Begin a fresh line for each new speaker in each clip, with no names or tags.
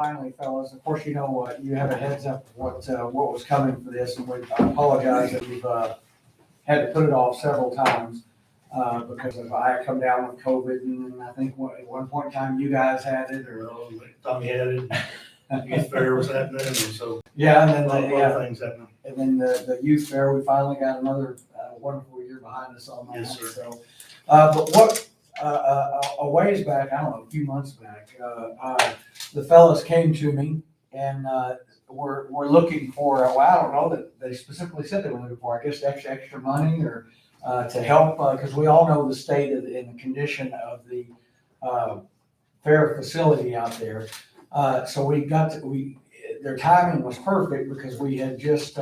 Finally, fellas, of course, you know, you have a heads up of what was coming for this, and I apologize that we've had to put it off several times because I had come down with COVID, and I think at one point in time you guys had it, or
Tommy had it, youth fair was happening, and so
yeah, and
a lot
then
of things happening.
and then the youth fair, we finally got another wonderful year behind us on that.
Yes, sir.
So, but what a ways back, I don't know, a few months back, the fellas came to me and we're looking for, well, I don't know that they specifically said they were looking for, I guess, extra money or to help, because we all know the state of and the condition of the fair facility out there. So their timing was perfect because we had just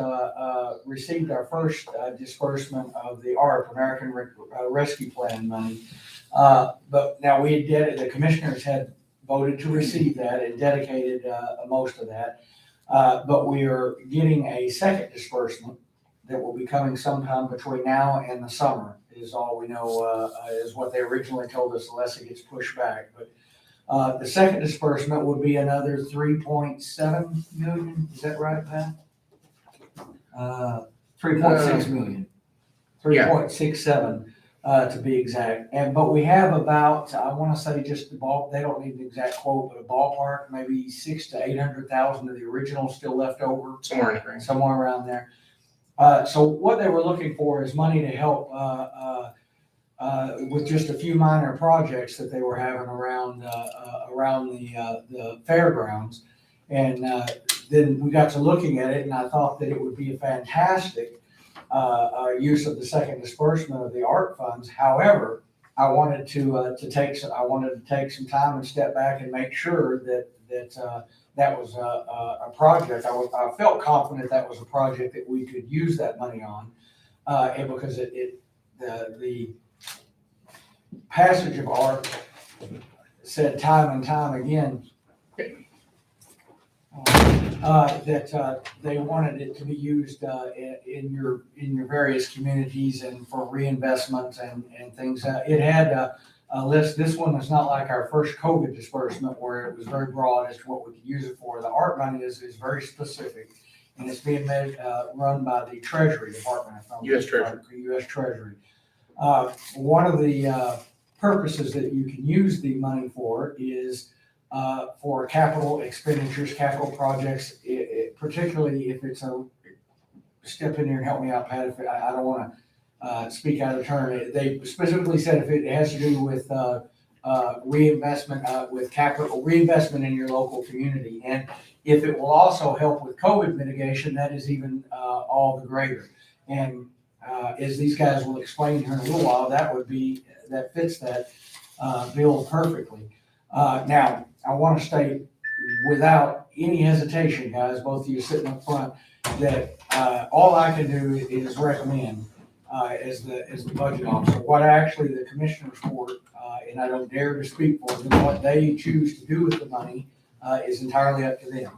received our first disbursement of the ARP, American Rescue Plan money. But now the commissioners had voted to receive that and dedicated most of that. But we are getting a second disbursement that will be coming sometime between now and the summer is all we know, is what they originally told us unless it gets pushed back. But the second disbursement would be another 3.7 million. Is that right, Pat? 3.6 million. 3.67 to be exact. But we have about, I want to say just they don't need the exact quote, but a ballpark, maybe 600,000 to 800,000 of the original still left over. Somewhere around there. So what they were looking for is money to help with just a few minor projects that they were having around the fairgrounds. And then we got to looking at it, and I thought that it would be a fantastic use of the second disbursement of the ARP funds. However, I wanted to take some time and step back and make sure that was a project. I felt confident that was a project that we could use that money on, and because the passage of ARP said time and time again that they wanted it to be used in your various communities and for reinvestment and things. It had a list. This one is not like our first COVID disbursement where it was very broad as to what we could use it for. The ARP money is very specific, and it's being run by the Treasury Department.
U.S. Treasury.
U.S. Treasury. One of the purposes that you can use the money for is for capital expenditures, capital projects, particularly if it's step in here and help me out, Pat, if I don't want to speak out of turn. They specifically said if it has to do with reinvestment, with capital reinvestment in your local community. And if it will also help with COVID mitigation, that is even all the greater. And as these guys will explain here in a little while, that fits that bill perfectly. Now, I want to state without any hesitation, guys, both of you sitting up front, that all I can do is recommend as the budget officer. What actually the commissioners court, and I don't dare to speak for them, what they choose to do with the money is entirely up to them.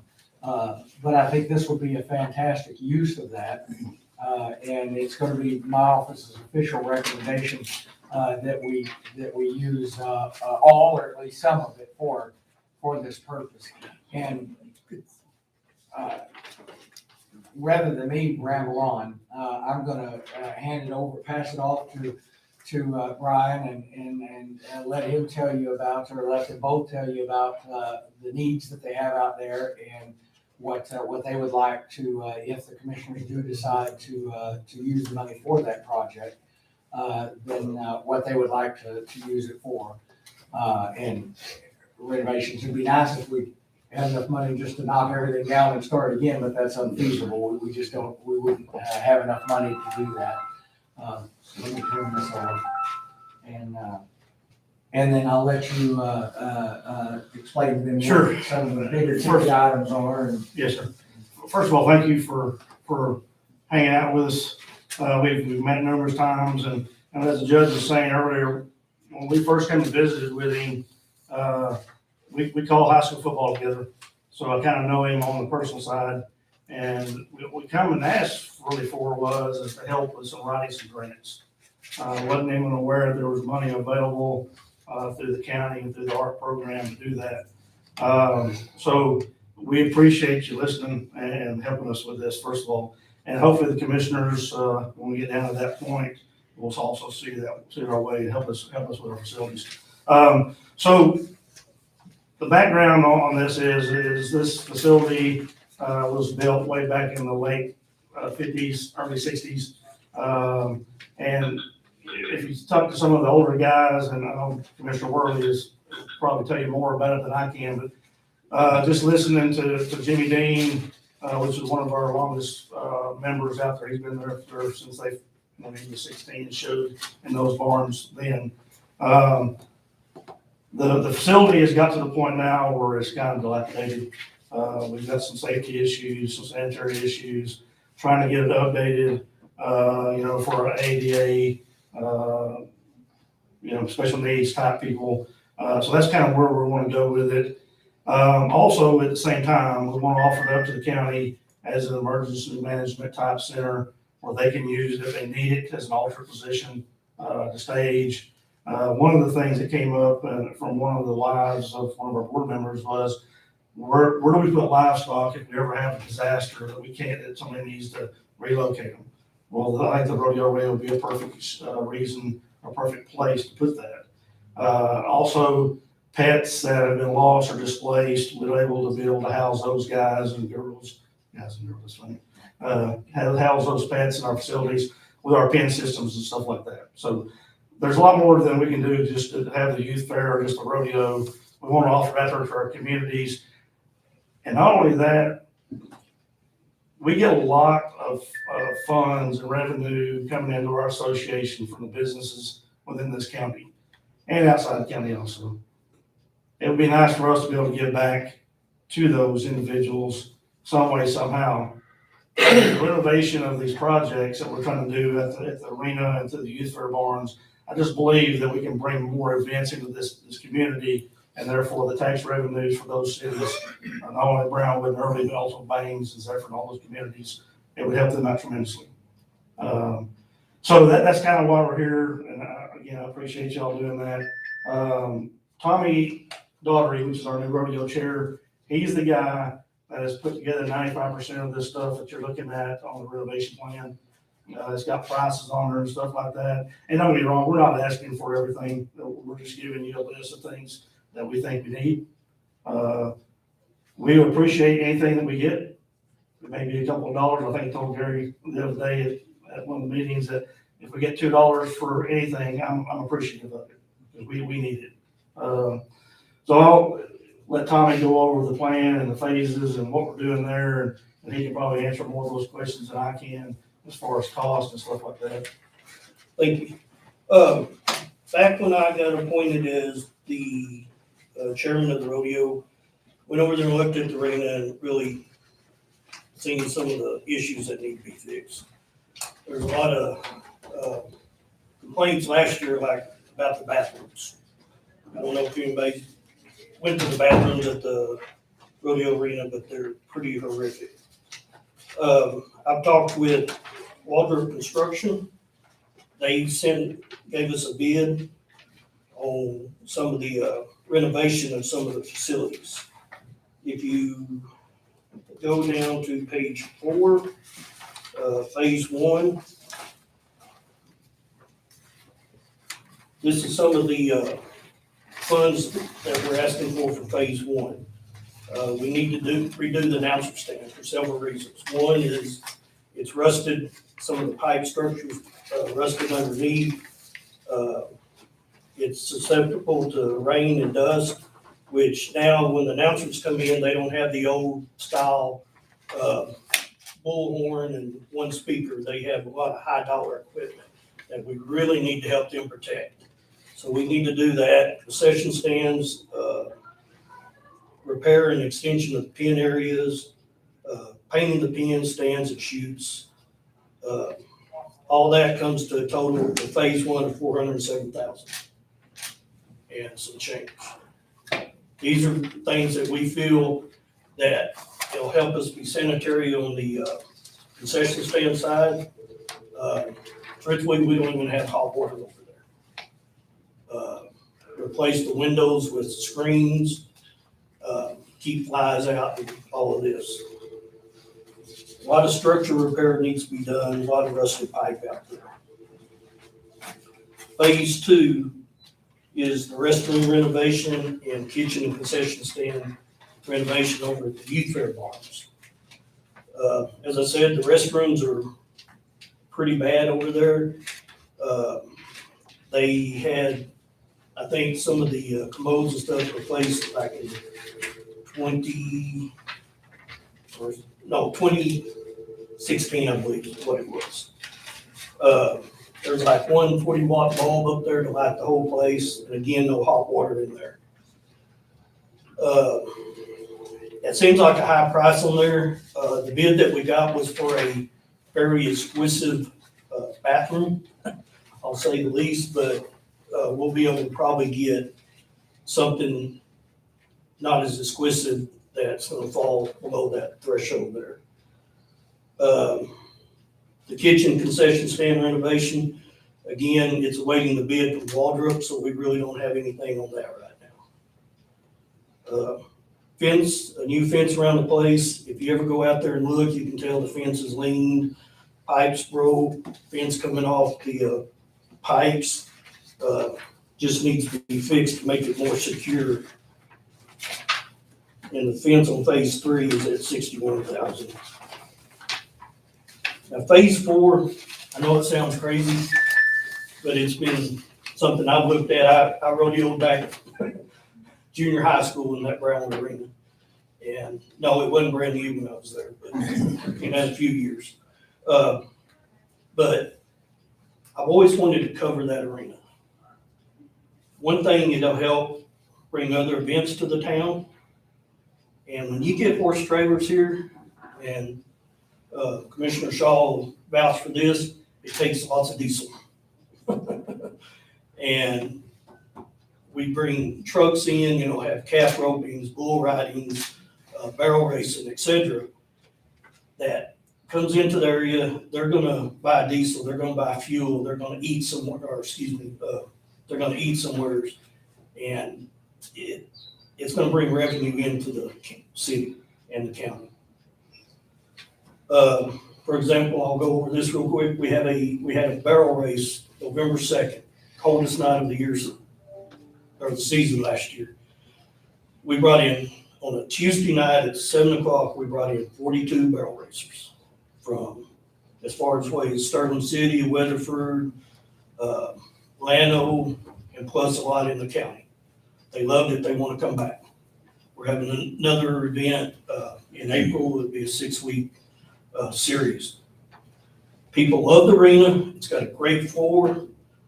But I think this will be a fantastic use of that. And it's going to be my office's official recommendation that we use all or at least some of it for this purpose. And rather than me ramble on, I'm going to pass it off to Brian and let him tell you about, or let them both tell you about the needs that they have out there and what they would like to, if the commissioners do decide to use the money for that project, then what they would like to use it for. And renovations, it'd be nice if we had enough money just to knock everything down and start again, but that's unfeasible. We wouldn't have enough money to do that. So let me turn this off. And then I'll let you explain to them
Sure.
what some of the bigger ticket items are. And
Yes, sir. First of all, thank you for hanging out with us. We've met numerous times, and as the judge was saying earlier, when we first came and visited with him, we call high school football together. So I kind of know him on the personal side, and we come and asked really for was to help with some writing some grants. Wasn't even aware there was money available through the county and through the ARP program to do that. So we appreciate you listening and helping us with this, first of all. And hopefully the commissioners, when we get down to that point, will also see our way and help us with our facilities. So the background on this is this facility was built way back in the late 50s, early 60s. And if you talk to some of the older guys, and I know Commissioner Worley is probably tell you more about it than I can, but just listening to Jimmy Dean, which is one of our longest members out there. He's been there since when he was 16 and showed in those barns then. The facility has got to the point now where it's kind of dilapidated. We've got some safety issues, some sanitary issues, trying to get it updated, for our ADA, special needs type people. So that's kind of where we want to go with it. Also, at the same time, we want to offer it up to the county as an emergency management type center where they can use it if they need it as an alternate position to stage. One of the things that came up from one of the lives of one of our board members was, where do we put livestock if we ever have a disaster that we can't, that somebody needs to relocate them? Well, I think the rodeo arena would be a perfect reason, a perfect place to put that. Also, pets that have been lost or displaced, we're able to house those guys and girls, that's funny, house those pets in our facilities with our pen systems and stuff like that. So there's a lot more than we can do just to have the youth fair or just a rodeo. We want to offer that to our communities. And not only that, we get a lot of funds and revenue coming into our association from the businesses within this county and outside the county also. It would be nice for us to be able to give back to those individuals some way, somehow. The renovation of these projects that we're trying to do at the arena and to the youth fair barns, I just believe that we can bring more events into this community, and therefore the tax revenues for those cities, not only Brownwood and Early, but also Baines and Zephyr and all those communities, it would help them out tremendously. So that's kind of why we're here, and again, I appreciate y'all doing that. Tommy Daughtery, which is our new rodeo chair, he's the guy that has put together 95% of this stuff that you're looking at on the renovation plan. It's got prices on there and stuff like that. And don't get me wrong, we're not asking for everything. We're just giving you a list of things that we think we need. We appreciate anything that we get. Maybe a couple of dollars. I think I told Gary the other day at one of the meetings that if we get $2 for anything, I'm appreciative of it because we need it. So I'll let Tommy go over the plan and the phases and what we're doing there, and he can probably answer more of those questions than I can as far as cost and stuff like that.
Thank you. Back when I got appointed as the chairman of the rodeo, went over there and looked at the arena and really seen some of the issues that need to be fixed. There's a lot of complaints last year, like about the bathrooms. I don't know if anybody went to the bathrooms at the rodeo arena, but they're pretty horrific. I've talked with Walter Construction. They gave us a bid on some of the renovation of some of the facilities. If you go down to page 4, phase 1, this is some of the funds that we're asking for phase 1. We need to redo the announcer stand for several reasons. One is it's rusted, some of the pipe structures rusted underneath. It's susceptible to rain and dust, which now when the announcers come in, they don't have the old style bullhorn and one speaker. They have a lot of high dollar equipment that we really need to help them protect. So we need to do that. Concession stands, repair and extension of the pin areas, painting the pin stands and chutes. All that comes to a total of phase 1 of $407,000 and some change. These are things that we feel that it'll help us be sanitary on the concession stand side. Truthfully, we don't even have hot water over there. Replace the windows with screens. keep flies out and all of this. A lot of structure repair needs to be done, a lot of rusted pipe out there. Phase 2 is the restroom renovation and kitchen and concession stand renovation over at the youth fair barns. As I said, the restrooms are pretty bad over there. They had, I think, some of the commodes and stuff replaced back in 2016, I believe is what it was. There's like one 40-watt bulb up there to light the whole place, and again, no hot water in there. It seems like a high price on there. The bid that we got was for a very exclusive bathroom, I'll say the least, but we'll be able to probably get something not as exclusive that's going to fall below that threshold there. The kitchen concession stand renovation, again, it's awaiting the bid from Waldrop, so we really don't have anything on that right now. Fence, a new fence around the place. If you ever go out there and look, you can tell the fence is leaned, pipes broke, fence coming off the pipes. Just needs to be fixed to make it more secure. And the fence on phase 3 is at $61,000. Now, phase 4, I know it sounds crazy, but it's been something I've looked at. I rodeoed back junior high school in that Brown arena. And no, it wasn't brand new when I was there, but it had a few years. But I've always wanted to cover that arena. One thing, it'll help bring other events to the town. And when you get horse trailers here, and Commissioner Shaw will vouch for this, it takes lots of diesel. And we bring trucks in, have calf ropings, bull ridings, barrel racing, etc. That comes into the area. They're going to buy diesel, they're going to buy fuel, they're going to eat somewhere, they're going to eat somewhere, and it's going to bring revenue into the city and the county. For example, I'll go over this real quick. We had a barrel race November 2nd, coldest night of the year, or the season last year. We brought in, on a Tuesday night at 7 o'clock, we brought in 42 barrel racers from as far as ways, Sterling City, Weatherford, Llano, and plus a lot in the county. They loved it. They want to come back. We're having another event in April. It'll be a 6-week series. People love the arena. It's got a great floor.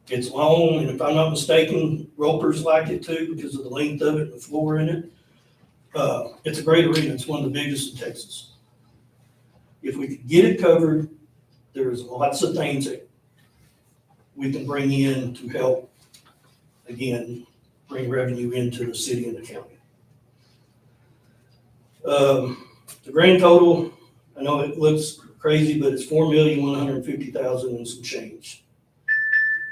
It's long, and if I'm not mistaken, ropers like it too because of the length of it and the floor in it. It's a great arena. It's one of the biggest in Texas. If we could get it covered, there's lots of things that we can bring in to help, again, bring revenue into the city and the county. The grand total, I know it looks crazy, but it's $4,150,000 and some change.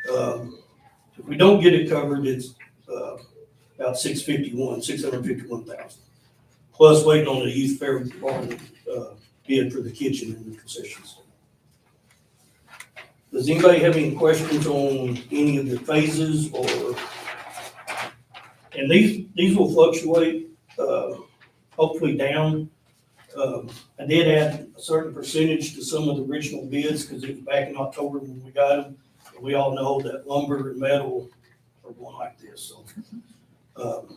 If we don't get it covered, it's about $651,000, plus waiting on the youth fair barn bid for the kitchen and the concessions. Does anybody have any questions on any of the phases and these will fluctuate, hopefully down. I did add a certain percentage to some of the original bids because it was back in October when we got them. And we all know that lumber and metal are going like this. So,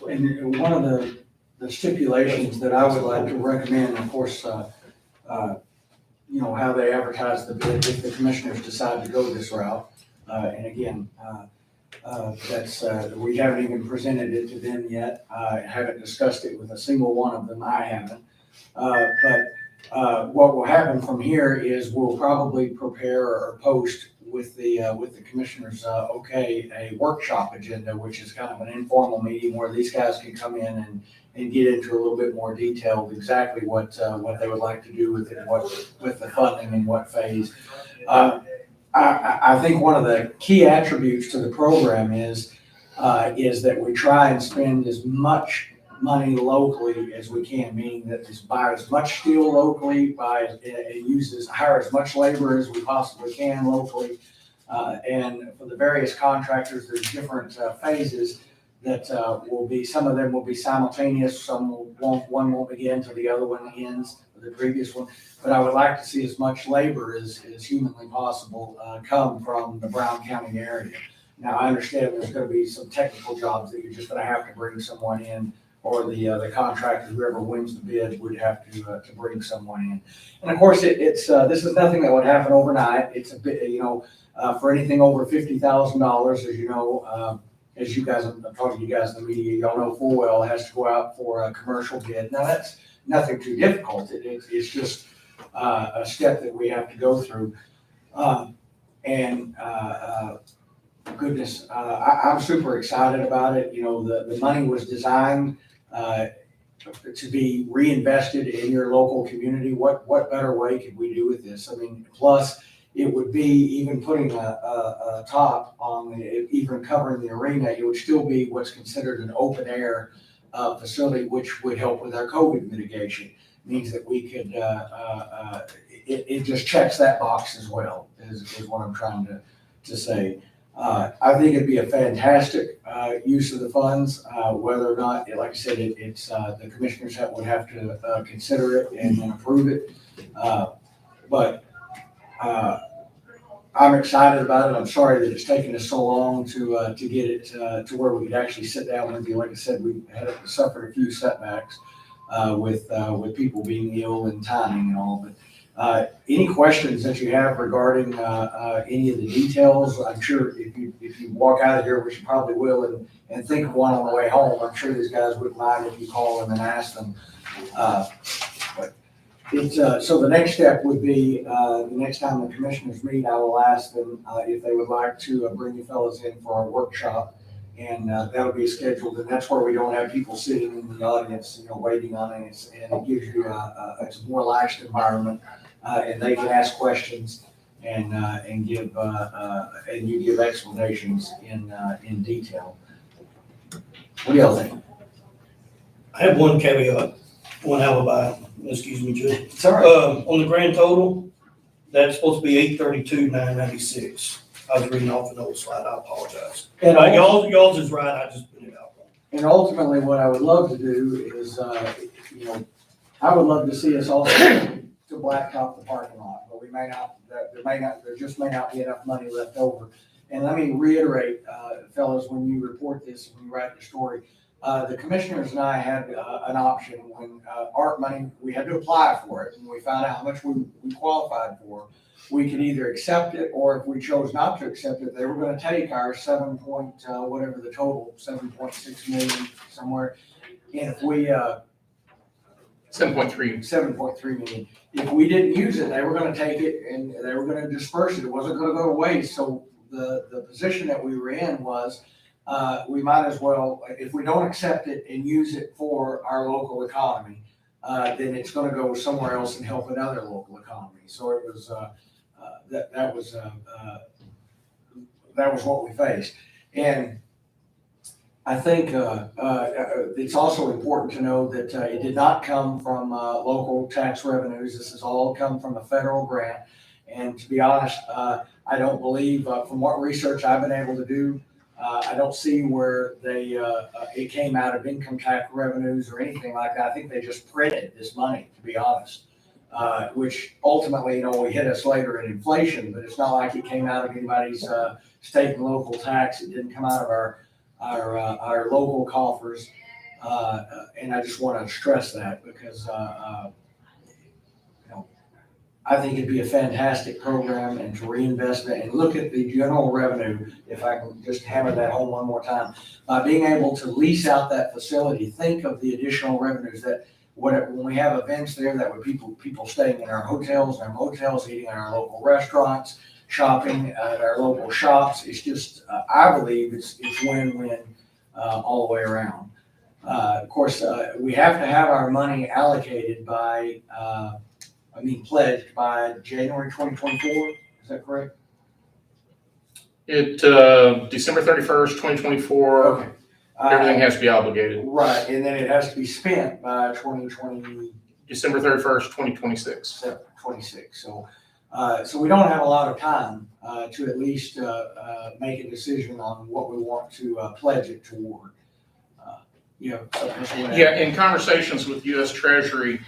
And one of the stipulations that I would like to recommend, of course, how they advertise the bid if the commissioners decide to go this route. And again, we haven't even presented it to them yet. I haven't discussed it with a single one of them. I haven't. But what will happen from here is we'll probably prepare or post with the commissioners, a workshop agenda, which is kind of an informal meeting where these guys can come in and get into a little bit more detail of exactly what they would like to do with it, with the funding and what phase. I think one of the key attributes to the program is is that we try and spend as much money locally as we can, meaning that just buy as much steel locally, hire as much labor as we possibly can locally. And for the various contractors, there's different phases that some of them will be simultaneous, one won't begin until the other one ends, the previous one. But I would like to see as much labor as humanly possible come from the Brown County area. Now, I understand there's gonna be some technical jobs that you're just gonna have to bring someone in, or the contractor, whoever wins the bid, would have to bring someone in. And of course, this is nothing that would happen overnight. It's a bit, for anything over $50,000, as you know, as you guys, I'm talking to you guys in the media, y'all know full well, it has to go out for a commercial bid. Now, that's nothing too difficult. It's just a step that we have to go through. Goodness, I'm super excited about it. The money was designed to be reinvested in your local community. What better way could we do with this? I mean, plus it would be even putting a top on even covering the arena, it would still be what's considered an open air facility, which would help with our COVID mitigation. Means that we could, it just checks that box as well, is what I'm trying to say. I think it'd be a fantastic use of the funds, whether or not, like I said, it's the commissioners would have to consider it and then approve it. But I'm excited about it. I'm sorry that it's taken us so long to get it to where we could actually sit down with you. Like I said, we had suffered a few setbacks with people being ill and timing and all. But any questions that you have regarding any of the details, I'm sure if you walk out of here, which you probably will, and think of one on the way home, I'm sure these guys wouldn't mind if you call them and ask them. So the next step would be, the next time the commissioners meet, I will ask them if they would like to bring you fellas in for a workshop. And that'll be scheduled, and that's where we don't have people sitting in the audience, waiting on it. And it gives you it's a more relaxed environment, and they can ask questions and give and you give explanations in detail. What do y'all think?
I have one caveat, one alibi, excuse me, Judge.
It's all right.
On the grand total, that's supposed to be $832,996. I was reading off an old slide, I apologize.
And
Y'all's is right, I just put it out wrong.
And ultimately, what I would love to do is, I would love to see us also to blacktop the parking lot, but there just may not be enough money left over. And let me reiterate, fellas, when you report this, when you write the story, the commissioners and I had an option when ARP money, we had to apply for it, and we found out how much we qualified for. We could either accept it, or if we chose not to accept it, they were going to take our 7.6 million somewhere. And if we 7.3 million. If we didn't use it, they were going to take it and they were going to disperse it. It wasn't going to go to waste. So the position that we were in was we might as well, if we don't accept it and use it for our local economy, then it's going to go somewhere else and help another local economy. So it was that was what we faced. And I think it's also important to know that it did not come from local tax revenues. This has all come from a federal grant. And to be honest, I don't believe, from what research I've been able to do, I don't see where it came out of income tax revenues or anything like that. I think they just printed this money, to be honest, which ultimately, we hit us later in inflation, but it's not like it came out of anybody's state and local tax. It didn't come out of our local coffers. And I just want to stress that because, I think it'd be a fantastic program, and to reinvest it and look at the general revenue, if I can just hammer that home one more time, by being able to lease out that facility, think of the additional revenues that when we have events there, that would people staying in our hotels, our motels, eating in our local restaurants, shopping at our local shops. It's just, I believe it's win-win all the way around. Of course, we have to have our money allocated by, pledged by January 2024. Is that correct?
December 31st, 2024,
Okay.
everything has to be obligated.
Right, and then it has to be spent by 2020.
December 31st, 2026.
26. So, so we don't have a lot of time to at least make a decision on what we want to pledge it toward.
Yeah, in conversations with U.S. Treasury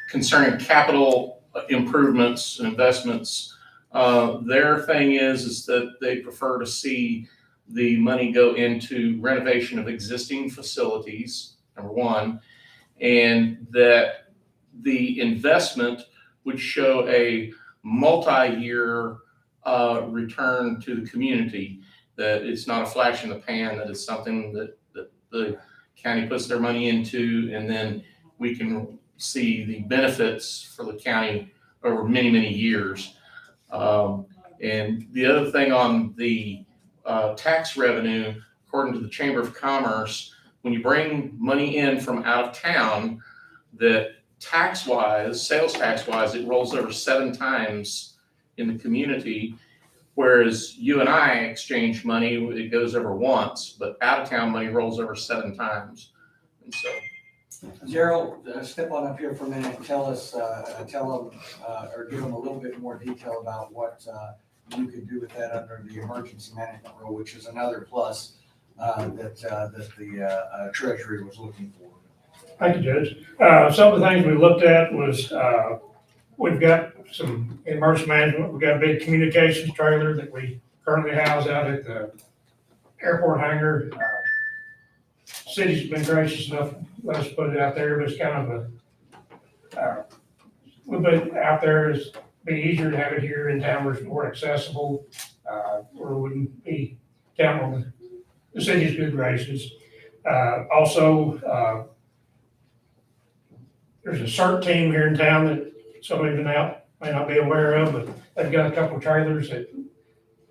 concerning capital improvements and investments, their thing is that they prefer to see the money go into renovation of existing facilities, number one, and that the investment would show a multi-year return to the community, that it's not a flash in the pan, that it's something that the county puts their money into, and then we can see the benefits for the county over many, many years. And the other thing on the tax revenue, according to the Chamber of Commerce, when you bring money in from out of town, that tax-wise, sales tax-wise, it rolls over 7 times in the community, whereas you and I exchange money, it goes over once, but out-of-town money rolls over 7 times. And so,
Gerald, step on up here for a minute and tell us, tell them, or give them a little bit more detail about what you could do with that under the emergency management rule, which is another plus that the Treasury was looking for.
Thank you, Judge. Some of the things we looked at was, we've got some emergency management. We've got a big communications trailer that we currently house out at the airport hangar. City's been gracious enough to let us put it out there, but it's kind of a little bit out there. It's be easier to have it here in town where it's more accessible, where we wouldn't be counting on the city's good graces. Also, there's a CERT team here in town that some of you may not be aware of, but they've got a couple of trailers that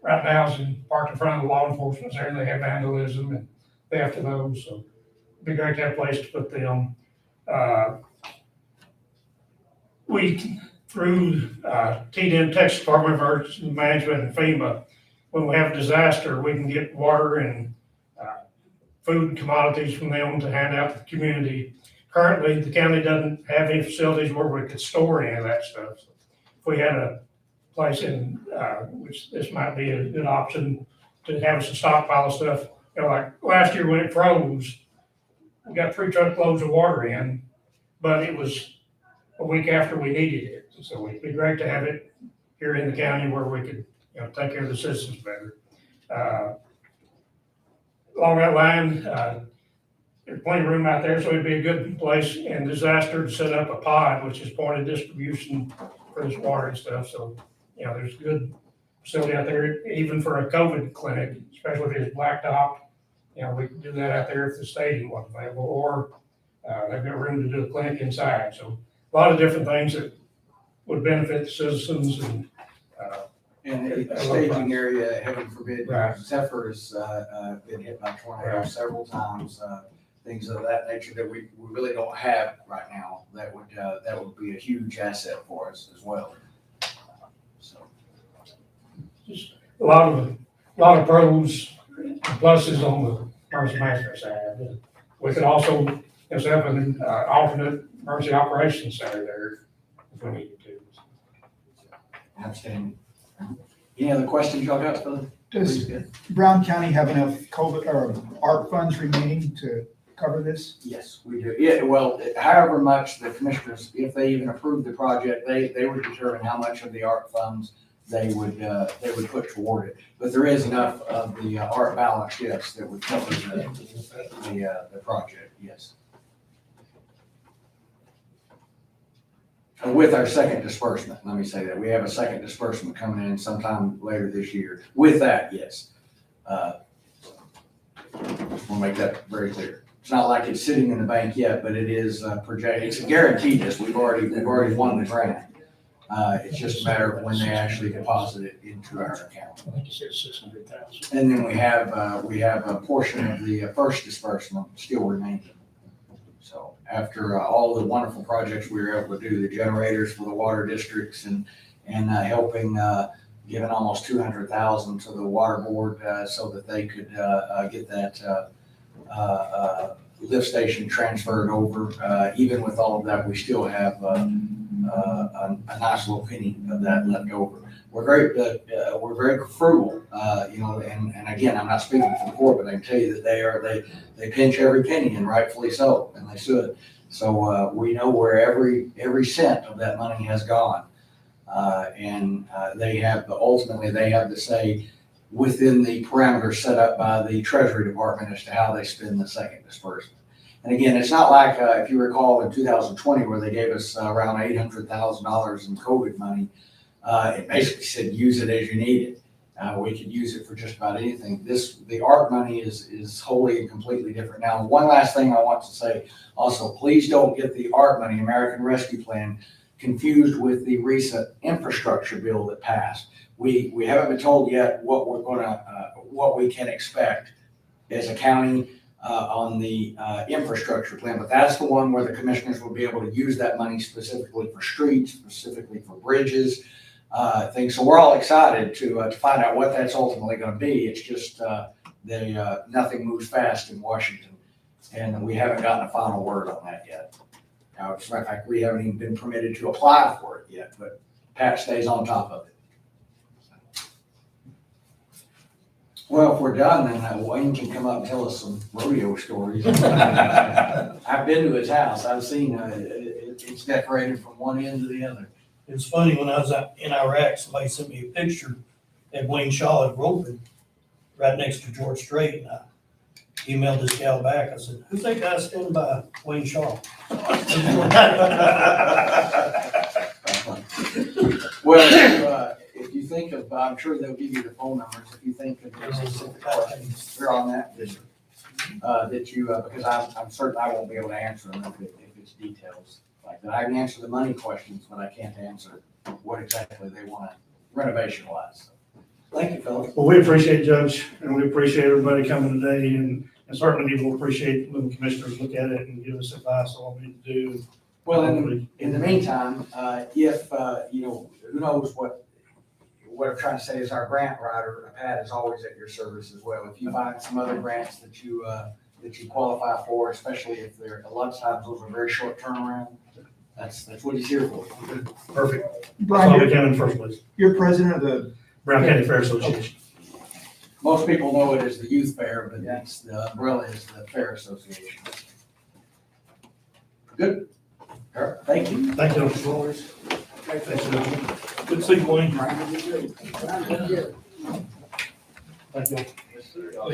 right now is parked in front of the law enforcement center, and they have vandalism and theft of those, so it'd be great to have a place to put them. We, through TDM, Texas Department of Emergency Management, and FEMA, when we have a disaster, we can get water and food and commodities from them to hand out to the community. Currently, the county doesn't have any facilities where we could store any of that stuff. So if we had a place in, which this might be a good option, to have some stockpile of stuff. You know, like last year when it froze, we got 3 truckloads of water in, but it was a week after we needed it. So it'd be great to have it here in the county where we could, take care of the citizens better. Along that line, there's plenty of room out there, so it'd be a good place in disaster to set up a pod, which is point of distribution for this water and stuff. So, there's a good facility out there, even for a COVID clinic, especially if it's blacktop. We could do that out there if the stadium wasn't available, or they've got room to do a clinic inside. So a lot of different things that would benefit the citizens and
the staging area, heaven forbid,
Right.
Zephyr has been hit by tornadoes several times, things of that nature that we really don't have right now. That would be a huge asset for us as well. So
just a lot of pros and pluses on the emergency management side. We could also set up an alternate emergency operations center there if we needed to.
outstanding. Any other questions y'all got for the?
Does Brown County have enough COVID or ARP funds remaining to cover this?
Yes, we do. Yeah, well, however much the commissioners, if they even approve the project, they would determine how much of the ARP funds they would put toward it. But there is enough of the ARP balance, yes, that would cover the project, yes. With our second disbursement, let me say that. We have a second disbursement coming in sometime later this year. With that, yes. We'll make that very clear. It's not like it's sitting in the bank yet, but it is projected. It's guaranteed us. We've already won the grant. It's just a matter of when they actually deposit it into our account.
I think you said 600,000.
And then we have a portion of the first disbursement still remaining. So after all the wonderful projects we were able to do, the generators for the water districts and helping given almost 200,000 to the water board, so that they could, get that, lift station transferred over. Even with all of that, we still have, a nice little penny of that left over. We're very frugal, and again, I'm not speaking for the court, but I can tell you that they pinch every penny, and rightfully so, and they should. So, we know where every cent of that money has gone. Ultimately, they have to say within the parameters set up by the Treasury Department as to how they spend the second disbursement. And again, it's not like, if you recall in 2020, where they gave us around $800,000 in COVID money. It basically said, use it as you need it. We could use it for just about anything. The ARP money is wholly and completely different. Now, one last thing I want to say also, please don't get the ARP money, American Rescue Plan, confused with the recent infrastructure bill that passed. We haven't been told yet what we can expect as a county on the infrastructure plan, but that's the one where the commissioners will be able to use that money specifically for streets, specifically for bridges, things. So we're all excited to find out what that's ultimately going to be. It's just nothing moves fast in Washington, and we haven't gotten a final word on that yet. Now, as a matter of fact, we haven't even been permitted to apply for it yet, but Pat stays on top of it. Well, if we're done, then Wayne can come up and tell us some rodeo stories. I've been to his house. I've seen it's decorated from one end to the other.
It's funny, when I was in Iraq, somebody sent me a picture at Wayne Shaw at Roping, right next to George Strait, and I emailed this gal back. I said, who's that guy standing by Wayne Shaw?
Well, if you think of, I'm sure they'll give you the phone numbers, if you think of any specific questions, they're on that, because I'm certain I won't be able to answer them if it's details like that. I can answer the money questions, but I can't answer what exactly they want renovation wise. Thank you, fellas.
Well, we appreciate Judge, and we appreciate everybody coming today, and certainly we'll appreciate when the commissioners look at it and give us advice on what we need to do.
Well, in the meantime, if, who knows what I'm trying to say is our grant writer, Pat, is always at your service as well. If you find some other grants that you qualify for, especially if a lot of times those are very short turnaround, that's what he's here for.
Perfect. That's why
Brian,
we came in the first place.
you're president of the,
Brown County Fair Association.
Most people know it as the youth fair, but the umbrella is the Fair Association. Good. All right, thank you.
Thank you.
Thanks, gentlemen. Good to see you, Wayne.
Thank you.